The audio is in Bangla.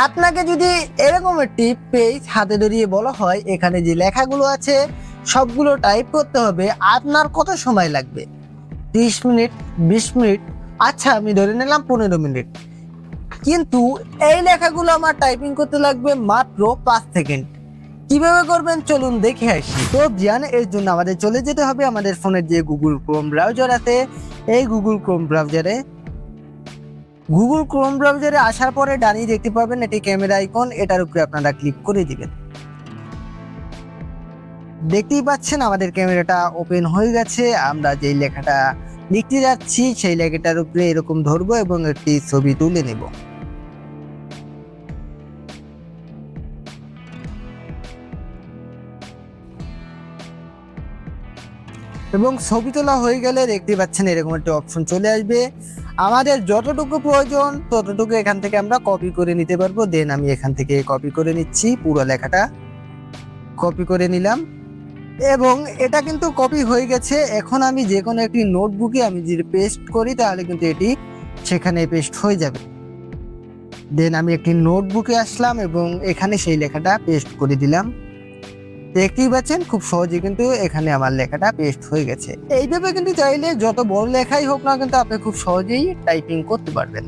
আপনাকে যদি এরকম একটি পেজ হাতে ধরিয়ে বলা হয় এখানে যে লেখাগুলো আছে সবগুলো টাইপ করতে হবে, আপনার কত সময় লাগবে? 30 মিনিট, 20 মিনিট, আচ্ছা আমি ধরে নিলাম 15 মিনিট। কিন্তু এই লেখাগুলো আমার টাইপিং করতে লাগবে মাত্র 5 সেকেন্ড। কিভাবে করবেন চলুন দেখে আসি। তো জান এর জন্য আমাদের চলে যেতে হবে আমাদের ফোনের যে গুগল ক্রোম ব্রাউজার আছে, এই গুগল ক্রোম ব্রাউজারে আসার পরে ডানি দেখতে পাবেন এটি ক্যামেরা আইকন, এটার উপরে আপনারা ক্লিক করে দিবেন। দেখতেই পাচ্ছেন আমাদের ক্যামেরাটা ওপেন হয়ে গেছে। আমরা যেই লেখাটা লিখতে যাচ্ছি সেই লেখাটার উপরে এরকম ধরবো এবং একটি ছবি তুলে নেব। এবং ছবি তোলা হয়ে গেলে দেখতে পাচ্ছেন এরকম একটা অপশন চলে আসবে। আমাদের যতটুকু প্রয়োজন ততটুকু এখান থেকে আমরা কপি করে নিতে পারবো। দেন আমি এখান থেকে কপি করে নিচ্ছি, পুরো লেখাটা কপি করে নিলাম এবং এটা কিন্তু কপি হয়ে গেছে। এখন আমি যে কোনো একটি নোটবুকে আমি যদি পেস্ট করি তাহলে কিন্তু এটি সেখানে পেস্ট হয়ে যাবে। দেন আমি একটি নোটবুকে আসলাম এবং এখানে সেই লেখাটা পেস্ট করে দিলাম। দেখতেই পাচ্ছেন খুব সহজে কিন্তু এখানে আমার লেখাটা পেস্ট হয়ে গেছে। এইভাবে কিন্তু চাইলে যত বড় লেখাই হোক না কিন্তু আপনি খুব সহজেই টাইপিং করতে পারবেন।